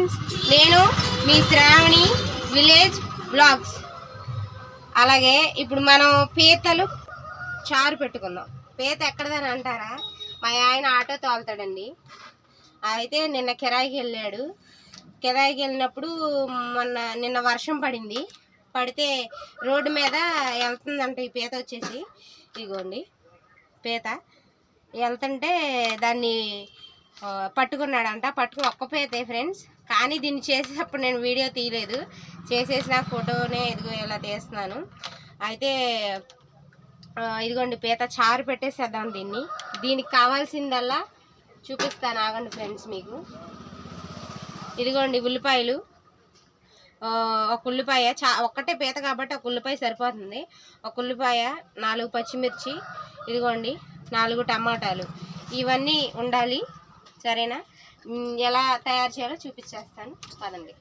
Friends, నేను మీ Shravani village vlogs. అలాగే ఇప్పుడు మనం పీతలు చారు పెట్టుకుందాం. పీత ఎక్కడదని అంటారా, మా ఆయన ఆటో తోలుతాడండి. అయితే నిన్న కిరాయికి వెళ్ళాడు. కిరాయికి వెళ్ళినప్పుడు నిన్న వర్షం పడితే రోడ్డు మీద వెళ్తుందంట ఈ పీత వచ్చేసి. ఇదిగోండి పీత వెళ్తుంటే దాన్ని పట్టుకున్నాడంట. పట్టుకుని ఒక్క పీతే ఫ్రెండ్స్, కానీ దీన్ని చేసేటప్పుడు నేను వీడియో తీయలేదు. చేసేసిన ఫోటోనే ఇదిగో ఇలా తీస్తున్నాను. అయితే ఇదిగోండి పీత చారు పెట్టేసేద్దాం. దీనికి కావాల్సిందల్లా చూపిస్తాను, ఆగండి ఫ్రెండ్స్ మీకు. ఇదిగోండి ఉల్లిపాయలు, ఒక ఉల్లిపాయ, ఒక్కటే పీత కాబట్టి ఒక ఉల్లిపాయ సరిపోతుంది. ఒక ఉల్లిపాయ, 4 పచ్చిమిర్చి, ఇదిగోండి 4 టమాటాలు, ఇవన్నీ ఉండాలి. సరేనా? ఎలా తయారు చేయాలో చూపించేస్తాను పదండి.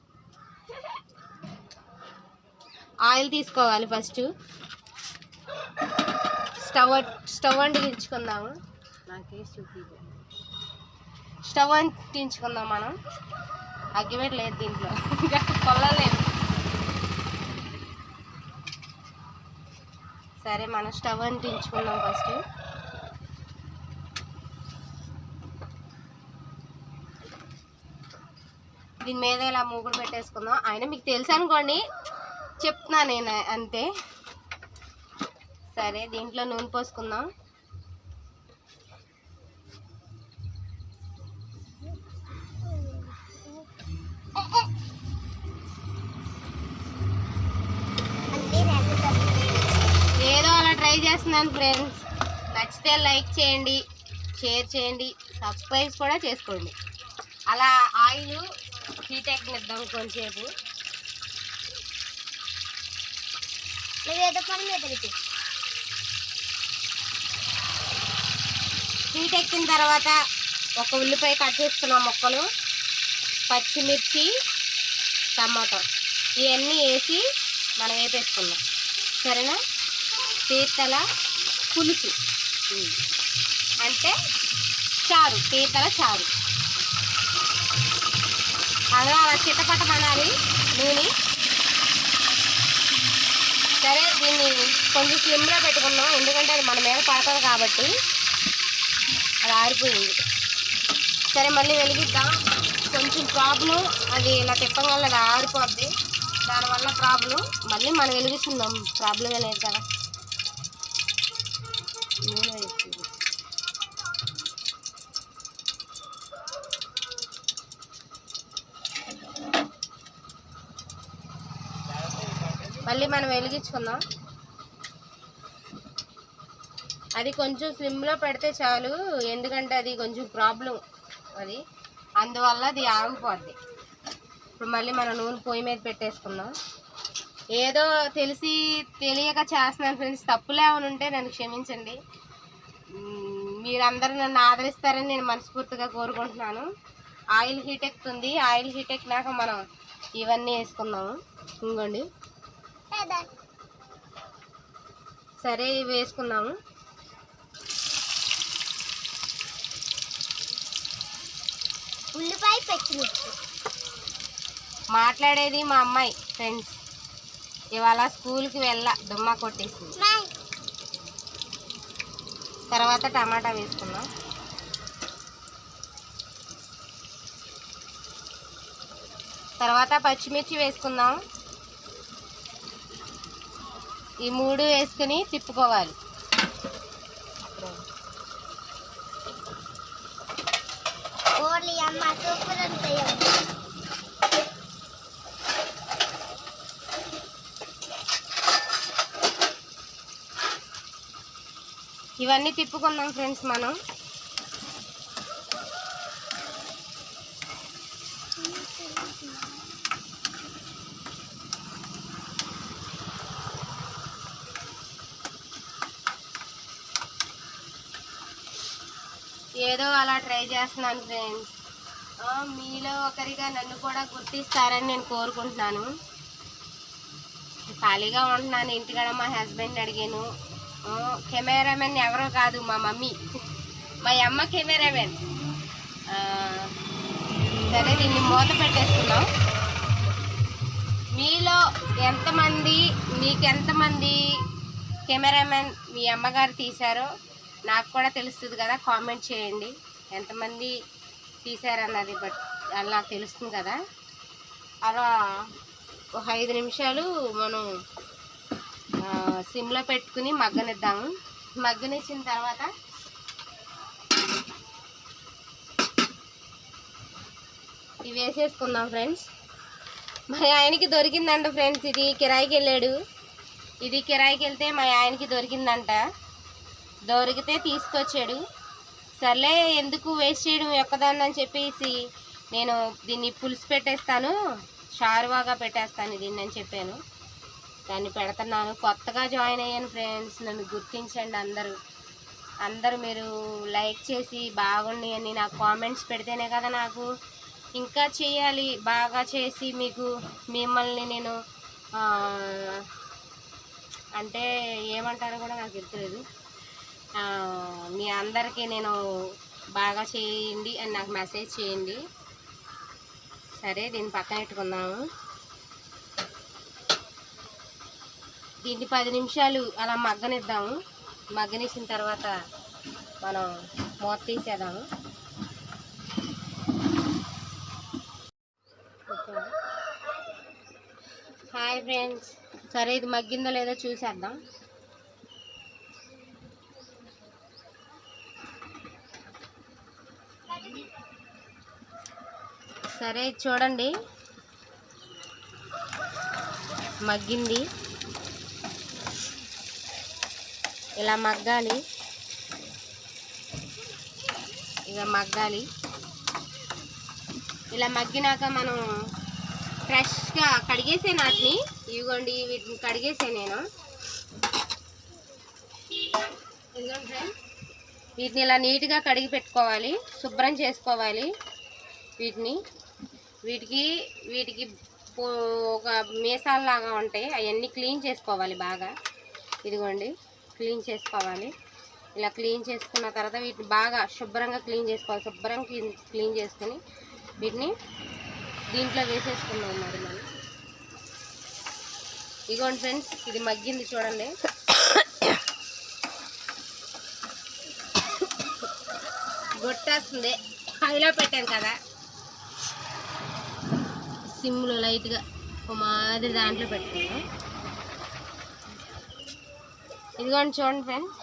ఆయిల్ తీసుకోవాలి. ఫస్ట్ స్టవ్ అంటించుకుందాము. స్టవ్ అంటించుకుందాం మనం. అగ్గిపెట్టలేదు దీంట్లో, కొల్లలేదు. సరే మనం స్టవ్ అంటించుకుందాం. ఫస్ట్ దీని మీద ఇలా మూగుడు పెట్టేసుకుందాం. అయినా మీకు తెలుసు అనుకోండి, చెప్తున్నా నేను అంతే. సరే దీంట్లో నూనె పోసుకుందాం. ఏదో అలా ట్రై చేస్తున్నాను ఫ్రెండ్స్. నచ్చితే లైక్ చేయండి, షేర్ చేయండి, సబ్స్క్రైబ్ కూడా చేసుకోండి. అలా ఆయిల్ హీట్ ఎక్కనిద్దాం కొంచెంసేపు. హీట్ ఎక్కిన తర్వాత ఒక ఉల్లిపాయ కట్ చేసుకున్న ముక్కలు, పచ్చిమిర్చి, టమాటో ఇవన్నీ వేసి మనం వేపేసుకుందాం. సరేనా? పీతల పులుసు అంటే చారు, పీతల చారు. అలా చిట్టపట్టమనాలి నూనె. సరే దీన్ని కొంచెం స్లిమ్లో పెట్టుకుందాం, ఎందుకంటే అది మన మీద పడుతుంది కాబట్టి. అది ఆరిపోయింది. సరే మళ్ళీ వెలిగిద్దాం. కొంచెం ప్రాబ్లం, అది ఇలా తిప్పగల అది ఆరిపోద్ది, దానివల్ల ప్రాబ్లం. మళ్ళీ మనం వెలిగిస్తున్నాం, ప్రాబ్లమే లేదు కదా. మళ్ళీ మనం వెలిగించుకుందాం. అది కొంచెం స్లిమ్లో పెడితే చాలు, ఎందుకంటే అది కొంచెం ప్రాబ్లం అది, అందువల్ల అది ఆగిపోద్ది. ఇప్పుడు మళ్ళీ మనం నూనె పొయ్యి మీద పెట్టేసుకుందాం. ఏదో తెలిసి తెలియక చేస్తున్నాను ఫ్రెండ్స్, తప్పులు ఏమైనా ఉంటే నన్ను క్షమించండి. మీరందరూ నన్ను ఆదరిస్తారని నేను మనస్ఫూర్తిగా కోరుకుంటున్నాను. ఆయిల్ హీట్ ఎక్కుతుంది. ఆయిల్ హీట్ ఎక్కినాక మనం ఇవన్నీ వేసుకుందాము. ఇంకోండి సరే ఇవి వేసుకుందాము. ఉల్లిపాయ, పచ్చిమిర్చి. మాట్లాడేది మా అమ్మాయి ఫ్రెండ్స్. ఇవాళ స్కూల్కి దుమ్మా కొట్టేసింది. తర్వాత టమాటా వేసుకుందాం. తర్వాత పచ్చిమిర్చి వేసుకుందాం. ఈ 3 వేసుకుని తిప్పుకోవాలి. ఇవన్నీ తిప్పుకుందాం ఫ్రెండ్స్ మనం. ఏదో అలా ట్రై చేస్తున్నాను ఫ్రెండ్స్. మీలో ఒకరిగా నన్ను కూడా గుర్తిస్తారని నేను కోరుకుంటున్నాను. ఖాళీగా ఉంటున్నాను ఇంటికాడ. మా హస్బెండ్ అడిగాను. కెమెరామెన్ ఎవరో కాదు, మా మమ్మీ, మా అమ్మ కెమెరామెన్. సరే దీన్ని మూత పెట్టేసుకున్నాం. మీలో మీకెంతమంది కెమెరామెన్ మీ అమ్మగారు తీశారో నాకు కూడా తెలుస్తుంది కదా, కామెంట్ చేయండి. ఎంతమంది తీశారన్నది అలా తెలుస్తుంది కదా. అలా ఒక 5 నిమిషాలు మనం సిమ్లో పెట్టుకుని మగ్గనిద్దాము. మగ్గనిచ్చిన తర్వాత ఇవి వేసేసుకుందాం ఫ్రెండ్స్. మా ఆయనకి దొరికిందంట ఫ్రెండ్స్, ఇది కిరాయికి వెళ్ళాడు. ఇది కిరాయికి వెళ్తే మా ఆయనకి దొరికిందంట. దొరికితే తీసుకొచ్చాడు. సర్లే ఎందుకు వేస్ట్ చేయడం ఒక్కదాన్ని అని చెప్పేసి నేను దీన్ని పులుసు పెట్టేస్తాను, షారువాగా పెట్టేస్తాను దీన్ని అని చెప్పాను. దాన్ని పెడుతున్నాను. కొత్తగా జాయిన్ అయ్యాను ఫ్రెండ్స్, నన్ను గుర్తించండి అందరూ మీరు లైక్ చేసి బాగుండి అని నాకు కామెంట్స్ పెడితేనే కదా నాకు ఇంకా చేయాలి. బాగా చేసి మిమ్మల్ని నేను అంటే ఏమంటారో కూడా నాకు తెలియదు. మీ అందరికీ నేను బాగా చేయండి అని నాకు మెసేజ్ చేయండి. సరే దీన్ని పక్కన పెట్టుకుందాము. దీన్ని 10 నిమిషాలు అలా మగ్గనిద్దాము. మగ్గనిచ్చిన తర్వాత మనం మూత తీసేద్దాము. హాయ్ ఫ్రెండ్స్, సరే ఇది మగ్గిందో లేదో చూసేద్దాం. సరే చూడండి, మగ్గింది. ఇలా మగ్గాలి, ఇలా మగ్గినాక మనం ఫ్రెష్గా కడిగేసే నాటిని ఇవ్వండి. వీటిని కడిగేసే నేను. వీటిని ఇలా నీట్గా కడిగి పెట్టుకోవాలి, శుభ్రం చేసుకోవాలి. వీటికి ఒక మీసాలలాగా ఉంటాయి, అవన్నీ క్లీన్ చేసుకోవాలి బాగా. ఇదిగోండి, క్లీన్ చేసుకోవాలి. ఇలా క్లీన్ చేసుకున్న తర్వాత వీటిని బాగా శుభ్రంగా క్లీన్ చేసుకోవాలి. శుభ్రంగా క్లీన్ చేసుకుని వీటిని దీంట్లో వేసేసుకున్నాం. మరి మనం ఇదిగోండి ఫ్రెండ్స్, ఇది మగ్గింది చూడండి. గొట్టేస్తుంది. హైలో పెట్టాను కదా, సిమ్లో లైట్గా ఒక మాదిరి దాంట్లో పెట్టుకున్నాం. ఇదిగోండి చూడండి ఫ్రెండ్స్,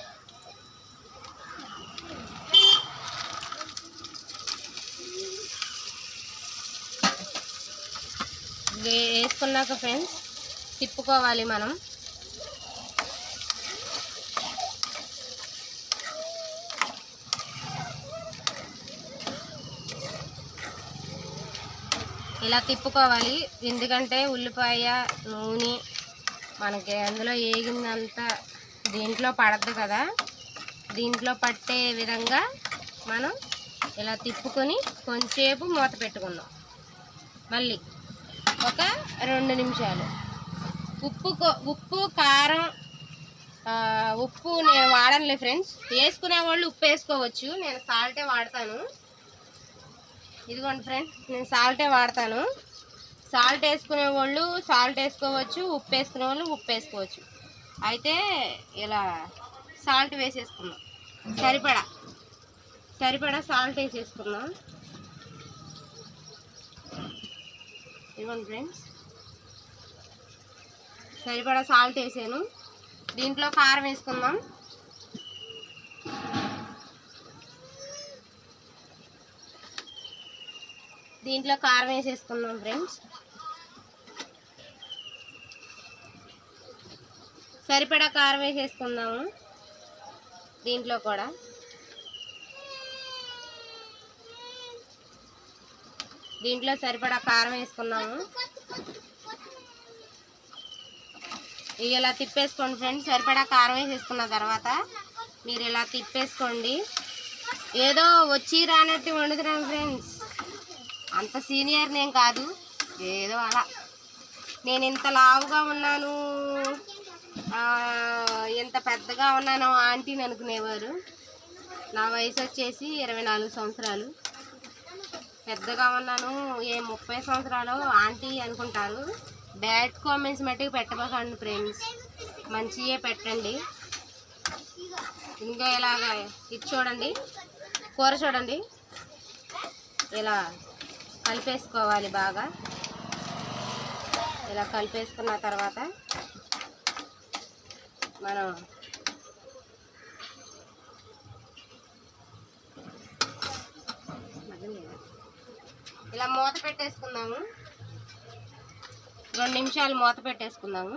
వేసుకున్నాక ఫ్రెండ్స్ తిప్పుకోవాలి మనం. ఇలా తిప్పుకోవాలి, ఎందుకంటే ఉల్లిపాయ నూనె మనకి అందులో వేగిందంతా దీంట్లో పడద్దు కదా. దీంట్లో పట్టే విధంగా మనం ఇలా తిప్పుకొని కొంచెంసేపు మూత పెట్టుకుందాం. మళ్ళీ ఒక 2 నిమిషాలు. ఉప్పు కారం, ఉప్పు నేను వాడనులే ఫ్రెండ్స్. వేసుకునే వాళ్ళు ఉప్పు వేసుకోవచ్చు, నేను సాల్టే వాడతాను. ఇదిగోండి ఫ్రెండ్స్, నేను సాల్టే వాడతాను. సాల్ట్ వేసుకునే వాళ్ళు సాల్ట్ వేసుకోవచ్చు, ఉప్పు వేసుకునే వాళ్ళు ఉప్పు వేసుకోవచ్చు. అయితే ఇలా సాల్ట్ వేసేసుకున్నాం, సరిపడా సాల్ట్ వేసేసుకున్నాం. ఇదిగోండి ఫ్రెండ్స్, సరిపడా సాల్ట్ వేసాను. దీంట్లో కారం వేసుకుందాం. దీంట్లో కారం వేసేసుకుందాం ఫ్రెండ్స్. సరిపడా కారం వేసేసుకుందాము. దీంట్లో కూడా సరిపడా కారం వేసుకున్నాము. ఇలా తిప్పేసుకోండి ఫ్రెండ్స్. సరిపడా కారం వేసేసుకున్న తర్వాత మీరు ఇలా తిప్పేసుకోండి. ఏదో వచ్చి రానట్టు వండుతున్నాను ఫ్రెండ్స్, అంత సీనియర్ నేను కాదు, ఏదో అలా. నేను ఇంత లావుగా ఉన్నాను, ఎంత పెద్దగా ఉన్నాను ఆంటీని అనుకునేవారు. నా వయసు వచ్చేసి 24 సంవత్సరాలు. పెద్దగా ఉన్నాను, ఏ 30 సంవత్సరాలు ఆంటీ అనుకుంటారు. బ్యాడ్ కామెంట్స్ మట్టుకు పెట్టబోకండి ఫ్రెండ్స్, మంచిగా పెట్టండి. ఇంకా ఇలాగ ఇది చూడండి, కూర చూడండి, ఇలా కలిపేసుకోవాలి. బాగా ఇలా కలిపేసుకున్న తర్వాత మనం ఇలా మూత పెట్టేసుకుందాము. 2 నిమిషాలు మూత పెట్టేసుకుందాము.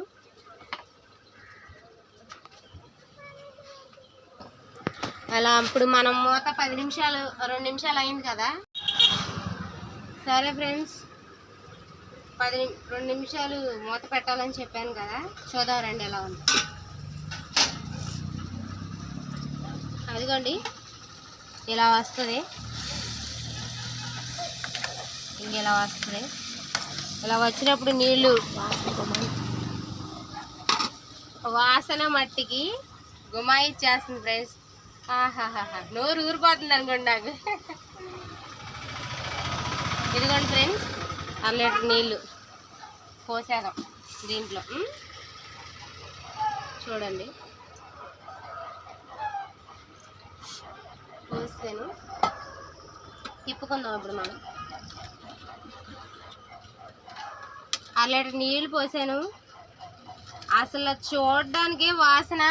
అలా ఇప్పుడు మనం మూత 10 నిమిషాలు 2 నిమిషాలు అయింది కదా. సరే ఫ్రెండ్స్, 2 నిమిషాలు మూత పెట్టాలని చెప్పాను కదా, చూద్దాం రండి ఎలా ఉంది. అదిగోండి ఇలా వస్తుంది, ఇంకెలా వస్తుంది. ఇలా వచ్చినప్పుడు నీళ్ళు వాసన మట్టికి గుమాయిచ్చేస్తుంది ఫ్రెండ్స్. ఆహాహా, నోరు ఊరిపోతుంది అనుకోండి నాకు. ఇదిగోండి ఫ్రెండ్స్, 1 లీటర్ నీళ్ళు పోసేద్దాం దీంట్లో. చూడండి పోసాను, తిప్పుకుందాం. ఇప్పుడు మనం 1 లీటర్ నీళ్ళు పోసాను. అసలు చూడడానికి వాసన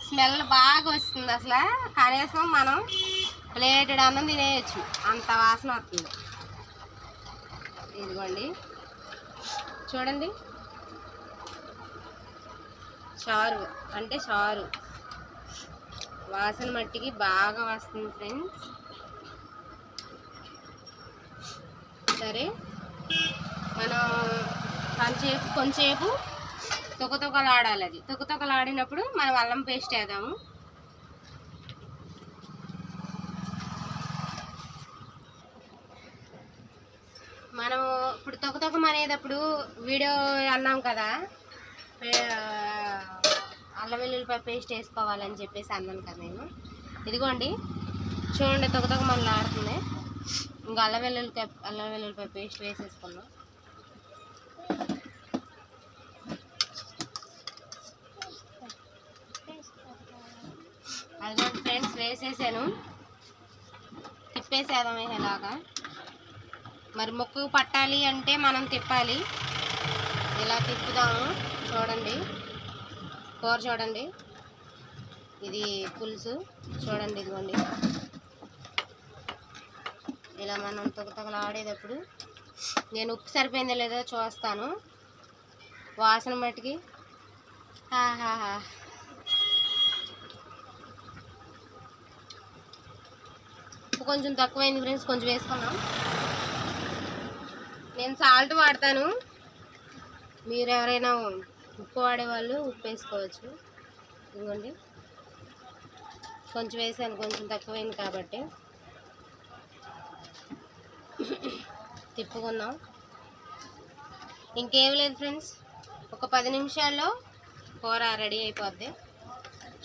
స్మెల్ బాగా వస్తుంది. అసలు కనీసం మనం ప్లేటెడ్ అన్నం తినేయచ్చు, అంత వాసన వస్తుంది. ఇదిగోండి చూడండి, చారు అంటే చారు వాసన మట్టికి బాగా వస్తుంది ఫ్రెండ్స్. సరే, మనం కొంచెంసేపు తొక్కతొక్కలాడాలి. అది తొక్కతొక్కలాడినప్పుడు మనం అల్లం పేస్ట్ వేద్దాము. మనం ఇప్పుడు తొక్కతొక్కం అనేటప్పుడు వీడియో అన్నాం కదా, అల్లం వెల్లుల్లిపాయ పేస్ట్ వేసుకోవాలని చెప్పేసి అన్నాను కదా నేను. ఇదిగోండి చూడండి, తొక్కతొక్క మళ్ళీ ఆడుతుంది. ఇంకా అల్లం వెల్లుల్లిపాయ పేస్ట్ వేసేసుకున్నాం. అదిగోండి ఫ్రెండ్స్, వేసేసాను. తిప్పేసేద్దాం ఇలాగా. మరి ముక్కకు పట్టాలి అంటే మనం తిప్పాలి. ఇలా తిప్పుదాము. చూడండి కూర చూడండి, ఇది పులుసు చూడండి. ఇదిగోండి ఇలా మనం తొక్కతొక్కలాడేటప్పుడు నేను ఉప్పు సరిపోయిందో లేదో చూస్తాను. వాసన మట్టికి ఆహాహా, ఉప్పు కొంచెం తక్కువైంది ఫ్రెండ్స్, కొంచెం వేసుకున్నాం. నేను సాల్ట్ వాడతాను, మీరు ఎవరైనా ఉప్పు వాడేవాళ్ళు ఉప్పు వేసుకోవచ్చు. ఇదిగోండి కొంచెం వేసాను, కొంచెం తక్కువైంది కాబట్టి. తిప్పుకుందాం. ఇంకేం లేదు ఫ్రెండ్స్, ఒక 10 నిమిషాల్లో కూర రెడీ అయిపోద్ది.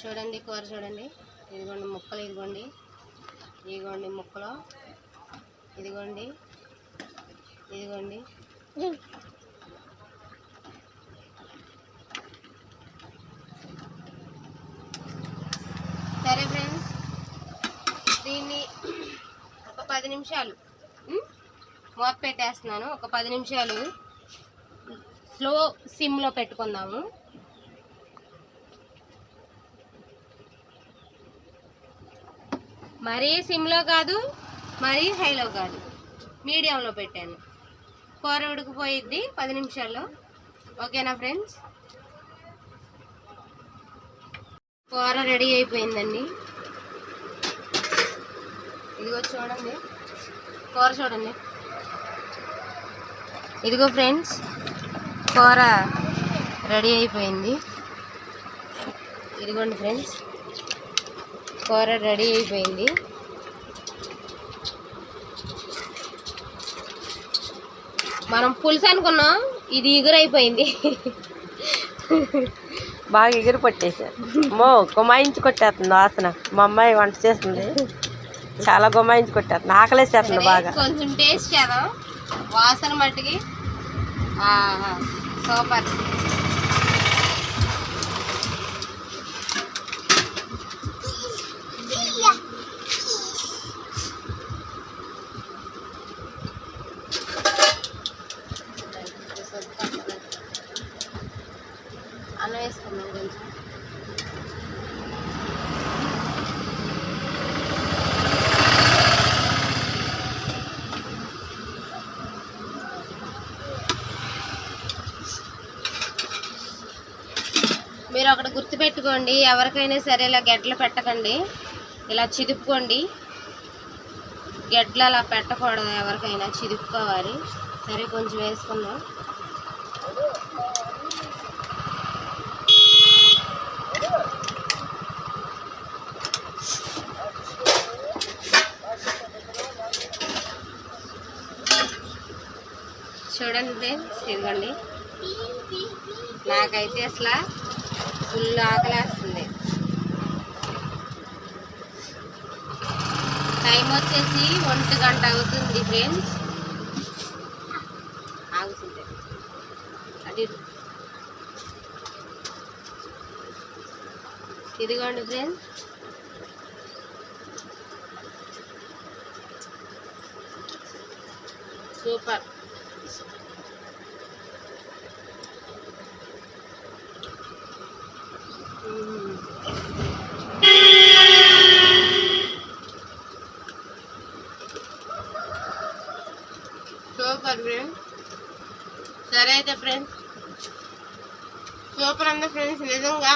చూడండి కూర చూడండి. ఇదిగోండి ముక్కలు, ఇదిగోండి ముక్కలు, ఇదిగోండి సరే ఫ్రెండ్స్, దీన్ని ఒక 10 నిమిషాలు మూత పెట్టేస్తున్నాను. ఒక 10 నిమిషాలు స్లో సిమ్లో పెట్టుకుందాము. మరీ సిమ్లో కాదు, మరీ హైలో కాదు, మీడియంలో పెట్టాను. కూర ఉడికిపోయిద్ది 10 నిమిషాల్లో. ఓకేనా ఫ్రెండ్స్, కూర రెడీ అయిపోయిందండి. ఇదిగో చూడండి కూర చూడండి. ఇదిగో ఫ్రెండ్స్, కూర రెడీ అయిపోయింది. ఇదిగోండి ఫ్రెండ్స్, కూర రెడీ అయిపోయింది. మనం పులుసు అనుకున్నాం, ఇది ఎగురైపోయింది. బాగా ఎగిరి పట్టేశారు. కుమాయించి కొట్టేస్తుంది వాసన. మా అమ్మాయి వంట చేస్తుంది. చాలా గుమ్మాయించి కొట్టారు, ఆకలేసేస్తుంది బాగా. కొంచెం టేస్ట్ చేద్దాం, వాసన మట్టికి సూపర్. అన్నం వేసుకున్నాం కొంచెం. మీరు ఒకటి గుర్తుపెట్టుకోండి, ఎవరికైనా సరే ఇలా గెడ్డలు పెట్టకండి, ఇలా చిదుపుకోండి. గెడ్డలు అలా పెట్టకూడదు, ఎవరికైనా చిదుపుకోవాలి. సరే కొంచెం వేసుకుందాం. చూడండి ఫ్రెండ్స్, ఇదిగోండి. నాకైతే అసలు ఫుల్ ఆకలేస్తుంది. టైం వచ్చేసి 1 గంట అవుతుంది ఫ్రెండ్స్. ఆగుతుంది అది. ఇదిగోండి ఫ్రెండ్స్, సూపర్. Super friends. సరే అయితే ఫ్రెండ్స్, సూపర్ ఉంది ఫ్రెండ్స్, నిజంగా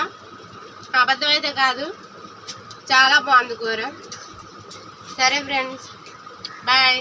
అబద్ధం అయితే కాదు, చాలా బాగుంది కూర. సరే ఫ్రెండ్స్, బాయ్.